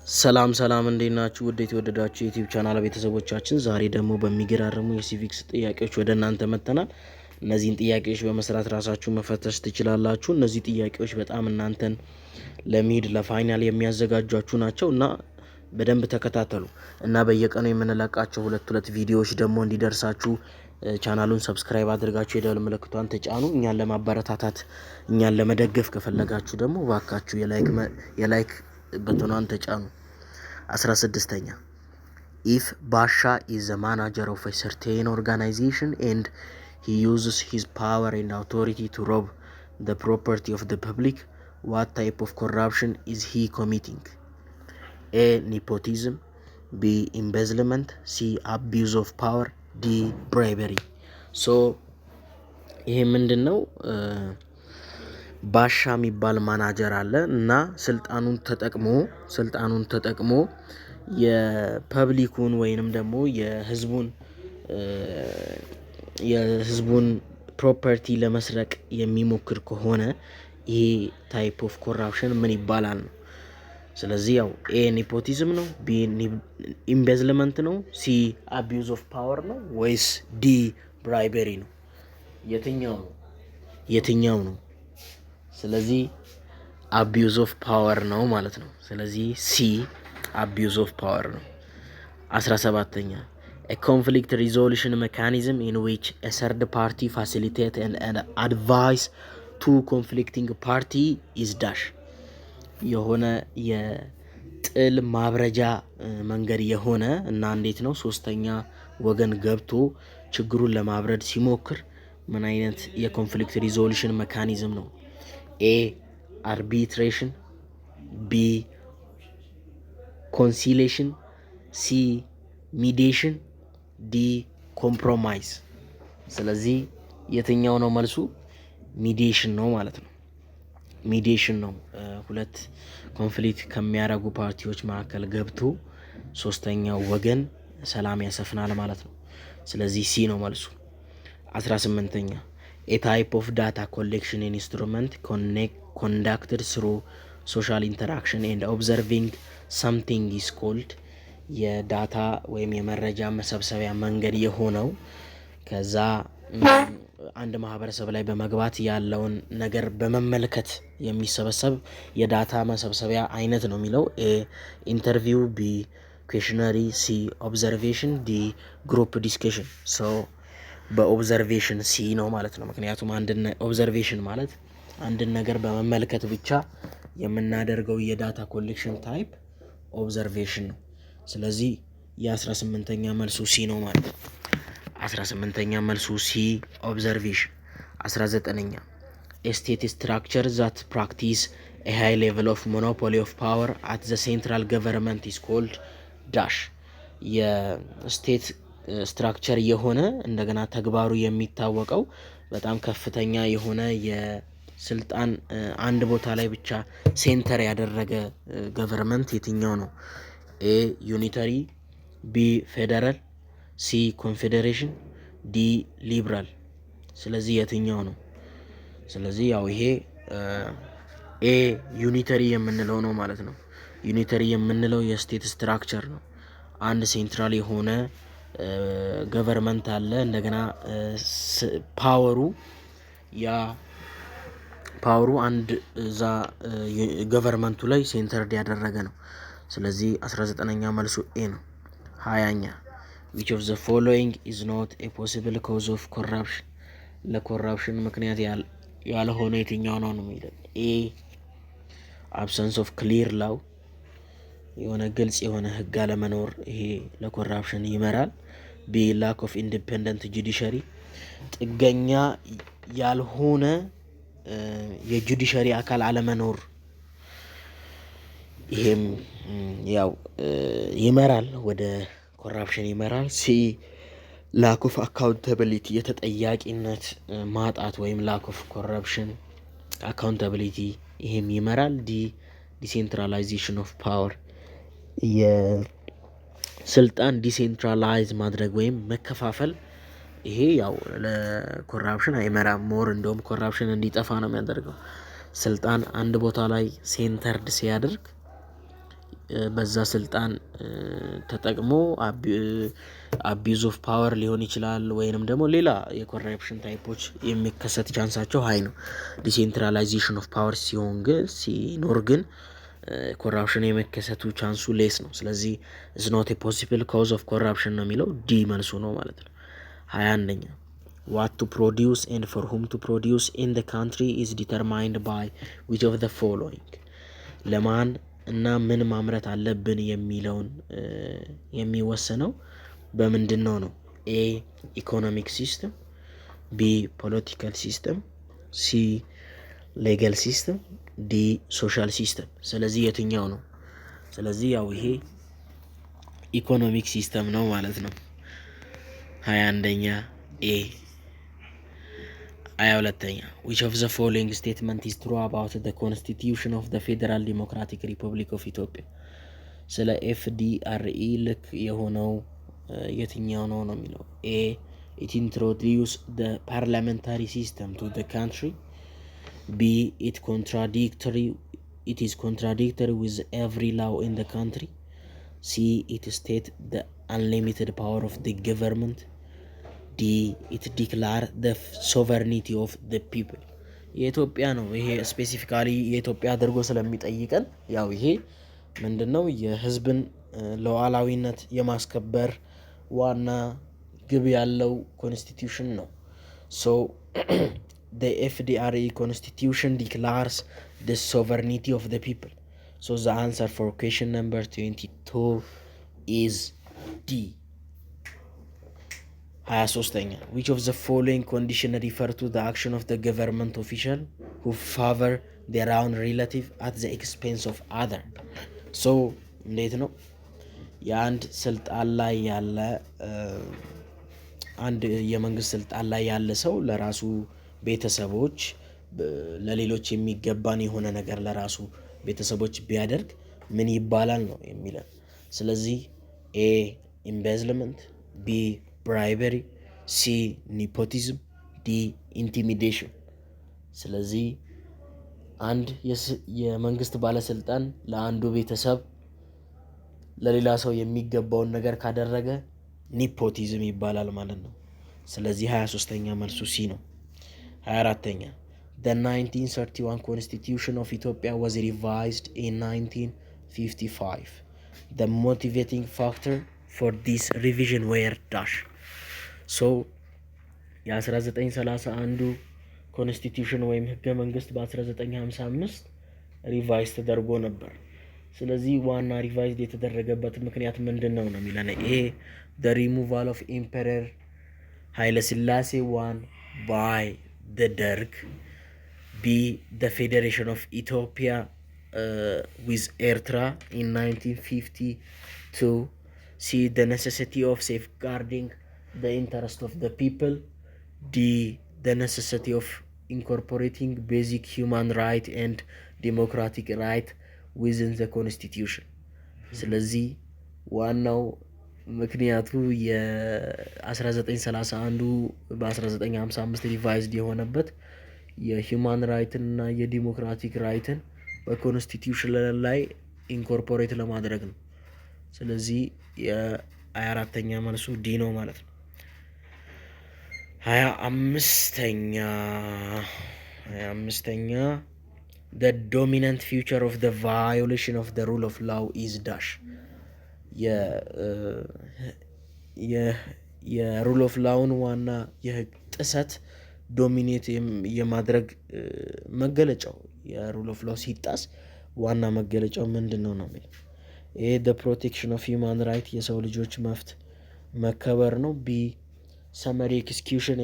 ሰላም እንዴት ናችሁ? ውድ የተወደዳችሁ የዩቲዩብ ቻናል ቤተሰቦቻችን ዛሬ ደግሞ በሚገራርሙ የሲቪክስ ጥያቄዎች ወደ እናንተ መጥተናል። እነዚህን ጥያቄዎች በመስራት ራሳችሁ መፈተሽ ትችላላችሁ። እነዚህ ጥያቄዎች በጣም እናንተን ለሚድ ለፋይናል የሚያዘጋጇችሁ ናቸው እና በደንብ ተከታተሉ እና በየቀኑ የምንለቃቸው ሁለት ቪዲዮዎች ደግሞ እንዲደርሳችሁ ቻናሉን ሰብስክራይብ አድርጋችሁ የደወል ምልክቷን ተጫኑ። እኛን ለማበረታታት እኛን ለመደገፍ ከፈለጋችሁ ደግሞ ባካችሁ የላይክ በተኗን ተጫኑ። 16ኛ if Basha is a manager of a certain organization and he uses his power and authority to rob the property of the public, what type of corruption is he committing? A. Nepotism, B. Embezzlement, C. Abuse of power, D. Bribery. So ይሄ ምንድነው? ባሻ የሚባል ማናጀር አለ እና ስልጣኑን ተጠቅሞ የፐብሊኩን ወይንም ደግሞ የህዝቡን ፕሮፐርቲ ለመስረቅ የሚሞክር ከሆነ ይሄ ታይፕ ኦፍ ኮራፕሽን ምን ይባላል ነው። ስለዚህ ያው ኤ ኔፖቲዝም ነው፣ ቢ ኢምቤዝልመንት ነው፣ ሲ አቢዩዝ ኦፍ ፓወር ነው ወይስ ዲ ብራይበሪ ነው? የትኛው ነው? ስለዚህ አቢዩዝ ኦፍ ፓወር ነው ማለት ነው። ስለዚህ ሲ አቢዩዝ ኦፍ ፓወር ነው። 17ኛ a conflict resolution mechanism in which a third party facilitate and advise two conflicting party is dash የሆነ የጥል ማብረጃ መንገድ የሆነ እና እንዴት ነው ሶስተኛ ወገን ገብቶ ችግሩን ለማብረድ ሲሞክር ምን አይነት የኮንፍሊክት ሪዞሉሽን ሜካኒዝም ነው? A. arbitration, B. conciliation, C. mediation, D. compromise። ስለዚህ የትኛው ነው መልሱ? ሚዲዬሽን ነው ማለት ነው። ሚዲዬሽን ነው ሁለት ኮንፍሊክት ከሚያደርጉ ፓርቲዎች መካከል ገብቶ ሶስተኛው ወገን ሰላም ያሰፍናል ማለት ነው። ስለዚህ ሲ ነው መልሱ። 18ኛ a type of data collection instrument conducted through social interaction and observing something is called የዳታ ወይም የመረጃ መሰብሰቢያ መንገድ የሆነው ከዛ አንድ ማህበረሰብ ላይ በመግባት ያለውን ነገር በመመልከት የሚሰበሰብ የዳታ መሰብሰቢያ አይነት ነው የሚለው። ኤ ኢንተርቪው፣ ቢ ኩዌሽነሪ፣ ሲ ኦብዘርቬሽን፣ ዲ ግሩፕ ዲስከሽን። ሶ በኦብዘርቬሽን ሲ ነው ማለት ነው። ምክንያቱም ኦብዘርቬሽን ማለት አንድን ነገር በመመልከት ብቻ የምናደርገው የዳታ ኮሌክሽን ታይፕ ኦብዘርቬሽን ነው። ስለዚህ የ18ኛ መልሱ ሲ ነው ማለት ነው። 18ኛ መልሱ ሲ ኦብዘርቬሽን። 19ኛ a state structure that practice a high level of monopoly of power at the central government is called dash የስቴት ስትራክቸር የሆነ እንደገና ተግባሩ የሚታወቀው በጣም ከፍተኛ የሆነ የስልጣን አንድ ቦታ ላይ ብቻ ሴንተር ያደረገ ገቨርንመንት የትኛው ነው? ኤ ዩኒተሪ፣ ቢ ፌደራል፣ ሲ ኮንፌዴሬሽን፣ ዲ ሊብራል። ስለዚህ የትኛው ነው? ስለዚህ ያው ይሄ ኤ ዩኒተሪ የምንለው ነው ማለት ነው። ዩኒተሪ የምንለው የስቴት ስትራክቸር ነው። አንድ ሴንትራል የሆነ ገቨርንመንት አለ። እንደገና ፓወሩ አንድ እዛ ገቨርንመንቱ ላይ ሴንተርድ ያደረገ ነው። ስለዚህ 19ኛ መልሱ ኤ ነው። 20ኛ which of the following is not a possible cause of corruption ለኮራፕሽን ምክንያት ያልሆነ የትኛው ነው የሚለው። ኤ absence of clear law የሆነ ግልጽ የሆነ ህግ አለመኖር ይሄ ለኮራፕሽን ይመራል። ቢ lack of independent judiciary ጥገኛ ያልሆነ የጁዲሻሪ አካል አለመኖር ይሄም ያው ይመራል ወደ ኮራፕሽን ይመራል። ሲ lack of accountability የተጠያቂነት ማጣት ወይም lack of corruption accountability ይሄም ይመራል። ዲ decentralization of power የስልጣን ዲሴንትራላይዝ ማድረግ ወይም መከፋፈል ይሄ ያው ለኮራፕሽን አይመራም። ሞር እንደውም ኮራፕሽን እንዲጠፋ ነው የሚያደርገው። ስልጣን አንድ ቦታ ላይ ሴንተርድ ሲያደርግ በዛ ስልጣን ተጠቅሞ አቢዩዝ ኦፍ ፓወር ሊሆን ይችላል ወይንም ደግሞ ሌላ የኮረፕሽን ታይፖች የሚከሰት ቻንሳቸው ሀይ ነው። ዲሴንትራላይዜሽን ኦፍ ፓወር ሲኖር ግን ኮራፕሽን የመከሰቱ ቻንሱ ሌስ ነው። ስለዚህ ኢዝ ኖት ኤ ፖሲብል ኮዝ ኦፍ ኮራፕሽን ነው የሚለው ዲ መልሱ ነው ማለት ነው። 21ኛ what to produce and for whom to produce in the country is determined by which of the following ለማን እና ምን ማምረት አለብን የሚለውን የሚወሰነው በምንድን ነው? ኤ ኢኮኖሚክ ሲስተም፣ ቢ ፖለቲካል ሲስተም፣ ሲ ሌጋል ሲስተም፣ ዲ ሶሻል ሲስተም። ስለዚህ የትኛው ነው? ስለዚህ ያው ይሄ ኢኮኖሚክ ሲስተም ነው ማለት ነው። 21ኛ ኤ። 22ኛ which of the following statement is true about the constitution of the Federal Democratic Republic of Ethiopia? ስለ ኤፍዲአርኢ ልክ የሆነው የትኛው ነው የሚለው ኤ it introduced the parliamentary system to the country, B it is contradictory with every law in the country, C it states the unlimited power of the government, D it declare the sovereignty of the people። የኢትዮጵያ ነው ይሄ ስፔሲፊካሊ የኢትዮጵያ አድርጎ ስለሚጠይቀን ያው ይሄ ምንድነው የህዝብን ሉዓላዊነት የማስከበር ዋና ግብ ያለው ኮንስቲቲዩሽን ነው። so the FDRE constitution declares the sovereignty of the people. so the answer for question number 22 is D. 23ኛ which of the following condition refer to the action of the government official who favor their own relative at the expense of other? so እንዴት ነው የአንድ ስልጣን ላይ ያለ አንድ የመንግስት ስልጣን ላይ ያለ ሰው ለራሱ ቤተሰቦች ለሌሎች የሚገባን የሆነ ነገር ለራሱ ቤተሰቦች ቢያደርግ ምን ይባላል ነው የሚለው። ስለዚህ ኤ ኢምቤዝልመንት፣ ቢ ብራይበሪ፣ ሲ ኒፖቲዝም፣ ዲ ኢንቲሚዴሽን። ስለዚህ አንድ የመንግስት ባለስልጣን ለአንዱ ቤተሰብ ለሌላ ሰው የሚገባውን ነገር ካደረገ ኒፖቲዝም ይባላል ማለት ነው። ስለዚህ 23ኛ መልሱ ሲ ነው። 24ኛ The 1931 Constitution of Ethiopia was revised in 1955. The motivating factor for this revision were dash. so የ1931 ኮንስቲቲዩሽን ወይም ህገ መንግስት በ1955 ሪቫይዝ ተደርጎ ነበር። ስለዚህ ዋና ሪቫይዝ የተደረገበት ምክንያት ምንድን ነው የሚለን ኤ the removal of Emperor ኃይለ ሥላሴ I by the Derg, B the Federation of Ethiopia with Eritrea in 1952, C the necessity of safeguarding the interest of the people, D the necessity of incorporating basic human right and democratic right within the constitution. ስለዚህ ዋናው ምክንያቱ የ1931 በ1955 ሪቫይዝድ የሆነበት የሂውማን ራይትን እና የዲሞክራቲክ ራይትን በኮንስቲቲዩሽን ላይ ኢንኮርፖሬት ለማድረግ ነው። ስለዚህ የ24ኛ መልሱ ዲ ነው ማለት ነው። 25ኛ the dominant feature of the violation of the rule of law is dash. የሩል ኦፍ ላውን ዋና የህግ ጥሰት ዶሚኔት የማድረግ መገለጫው የሩል ኦፍ ላው ሲጣስ ዋና መገለጫው ምንድን ነው የሚለው ኤ the protection of human right የሰው ልጆች መብት መከበር ነው። ቢ summary execution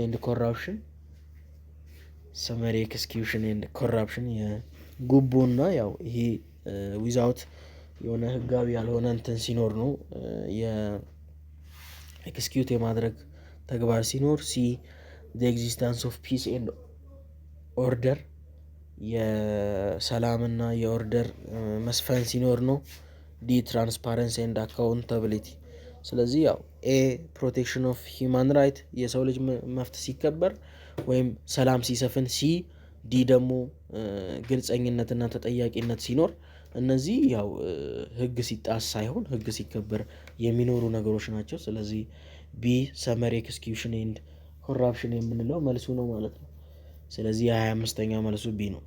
and corruption የጉቦና ያው ይሄ ዊዛውት የሆነ ህጋዊ ያልሆነ እንትን ሲኖር ነው የኤክስኪዩት የማድረግ ተግባር ሲኖር። ሲ the existence of peace and order የሰላምና የኦርደር መስፈን ሲኖር ነው። ዲ ትራንስፓረንሲ ኤንድ አካውንታቢሊቲ። ስለዚህ ያው ኤ ፕሮቴክሽን ኦፍ ሂውማን ራይት የሰው ልጅ መብት ሲከበር ወይም ሰላም ሲሰፍን፣ ሲ ዲ ደግሞ ግልጸኝነትና ተጠያቂነት ሲኖር እነዚህ ያው ህግ ሲጣስ ሳይሆን ህግ ሲከበር የሚኖሩ ነገሮች ናቸው። ስለዚህ ቢ ሰመሪ ኤክስኪዩሽን ኤንድ ኮራፕሽን የምንለው መልሱ ነው ማለት ነው። ስለዚህ የ25ኛ መልሱ ቢ ነው።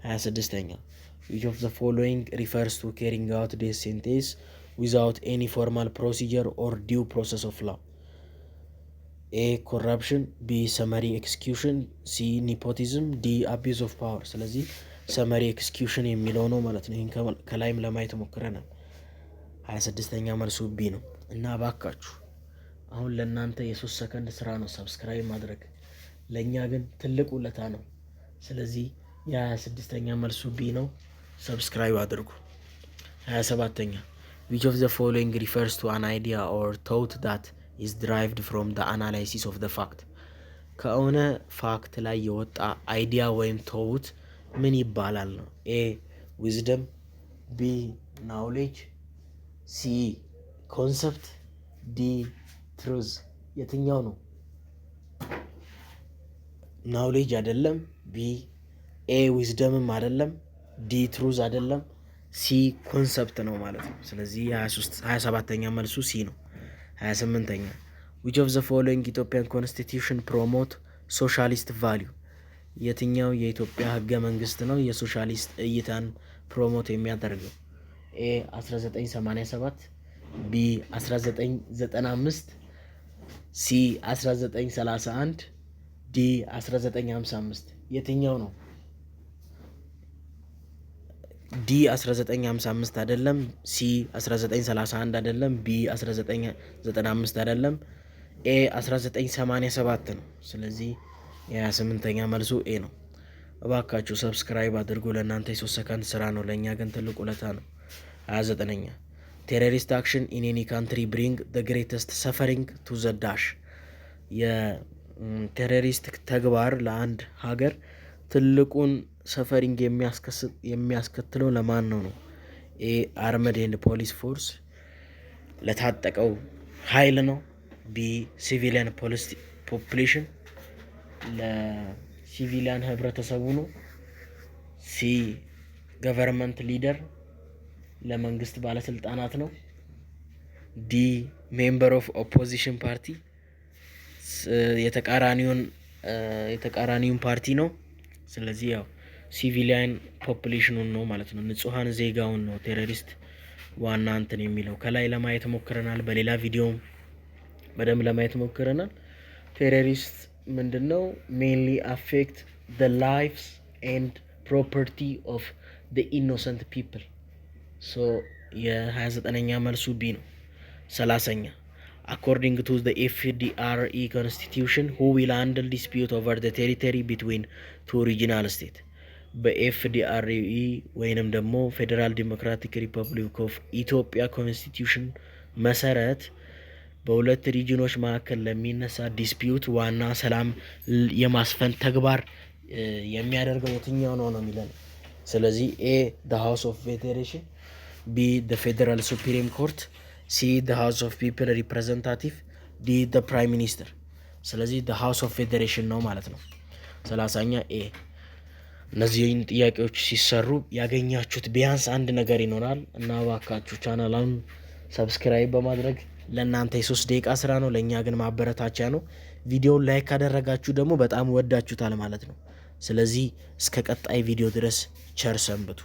26ኛ which of the following refers to carrying out death sentence without any formal procedure or due process of law? A corruption, B summary execution, C nepotism, D abuse of power። ስለዚህ ሰመሪ ኤክስኪዩሽን የሚለው ነው ማለት ነው። ይህን ከላይም ለማየት ሞክረናል። 26ኛ መልሱ ቢ ነው። እና እባካችሁ አሁን ለእናንተ የ3 ሰከንድ ስራ ነው ሰብስክራይብ ማድረግ፣ ለእኛ ግን ትልቅ ውለታ ነው። ስለዚህ የ26ኛ መልሱ ቢ ነው። ሰብስክራይብ አድርጉ። 27ኛ which of the following refers to an idea or thought that is derived from the analysis of the fact? ከሆነ ፋክት ላይ የወጣ አይዲያ ወይም ተውት ምን ይባላል ነው። ኤ ዊዝደም፣ ቢ ናውሌጅ፣ ሲ ኮንሰፕት፣ ዲ ትሩዝ። የትኛው ነው? ናውሌጅ አይደለም፣ ቢ ኤ ዊዝደምም አይደለም፣ ዲ ትሩዝ አይደለም፣ ሲ ኮንሰፕት ነው ማለት ነው። ስለዚህ 27ኛ መልሱ ሲ ነው። 28ኛ which of the following Ethiopian constitution promote socialist value? የትኛው የኢትዮጵያ ህገ መንግስት ነው የሶሻሊስት እይታን ፕሮሞት የሚያደርገው? ኤ 1987፣ ቢ 1995፣ ሲ 1931፣ ዲ 1955። የትኛው ነው? ዲ 1955 አይደለም፣ ሲ 1931 አይደለም፣ ቢ 1995 አይደለም፣ ኤ 1987 ነው። ስለዚህ የ28ኛ መልሱ ኤ ነው። እባካችሁ ሰብስክራይብ አድርጉ። ለእናንተ የ3 ሰከንድ ስራ ነው፣ ለእኛ ግን ትልቅ ውለታ ነው። 29ኛ ቴሮሪስት አክሽን ኢን ኤኒ ካንትሪ ብሪንግ ዘ ግሬተስት ሰፈሪንግ ቱ ዘ ዳሽ። የቴሮሪስት ተግባር ለአንድ ሀገር ትልቁን ሰፈሪንግ የሚያስከትለው ለማን ነው? ኤ አርመድ ኤንድ ፖሊስ ፎርስ ለታጠቀው ኃይል ነው። ቢ ሲቪሊያን ፖፑሌሽን ለሲቪሊያን ህብረተሰቡ ነው። ሲ ገቨርንመንት ሊደር ለመንግስት ባለስልጣናት ነው። ዲ ሜምበር ኦፍ ኦፖዚሽን ፓርቲ የተቃራኒውን ፓርቲ ነው። ስለዚህ ያው ሲቪሊያን ፖፑሌሽኑን ነው ማለት ነው፣ ንጹሐን ዜጋውን ነው ቴሮሪስት ዋና እንትን የሚለው። ከላይ ለማየት ሞክረናል፣ በሌላ ቪዲዮም በደንብ ለማየት ሞክረናል። ቴሮሪስት ምንድን ነው? ሜንሊ አፌክት the lives and property of the innocent people። ሶ የ29ኛ መልሱ ቢ ነው። 30ኛ according to the FDRE constitution who will handle dispute over the territory between two regional states? በኤፍዲአርኢ ወይንም ደግሞ ፌዴራል ዲሞክራቲክ ሪፐብሊክ ኦፍ ኢትዮጵያ ኮንስቲትዩሽን መሰረት በሁለት ሪጅኖች መካከል ለሚነሳ ዲስፒዩት ዋና ሰላም የማስፈን ተግባር የሚያደርገው የትኛው ነው የሚለን። ስለዚህ ኤ the House of Federation፣ ቢ the Federal Supreme Court፣ ሲ the House of People Representative፣ ዲ the Prime Minister። ስለዚህ the House of Federation ነው ማለት ነው። 30ኛ ኤ። እነዚህን ጥያቄዎች ሲሰሩ ያገኛችሁት ቢያንስ አንድ ነገር ይኖራል እና እባካችሁ ቻናሉን ሰብስክራይብ በማድረግ ለእናንተ የ3 ደቂቃ ስራ ነው፣ ለእኛ ግን ማበረታቻ ነው። ቪዲዮውን ላይክ ካደረጋችሁ ደግሞ በጣም ወዳችሁታል ማለት ነው። ስለዚህ እስከ ቀጣይ ቪዲዮ ድረስ ቸር ሰንብቱ።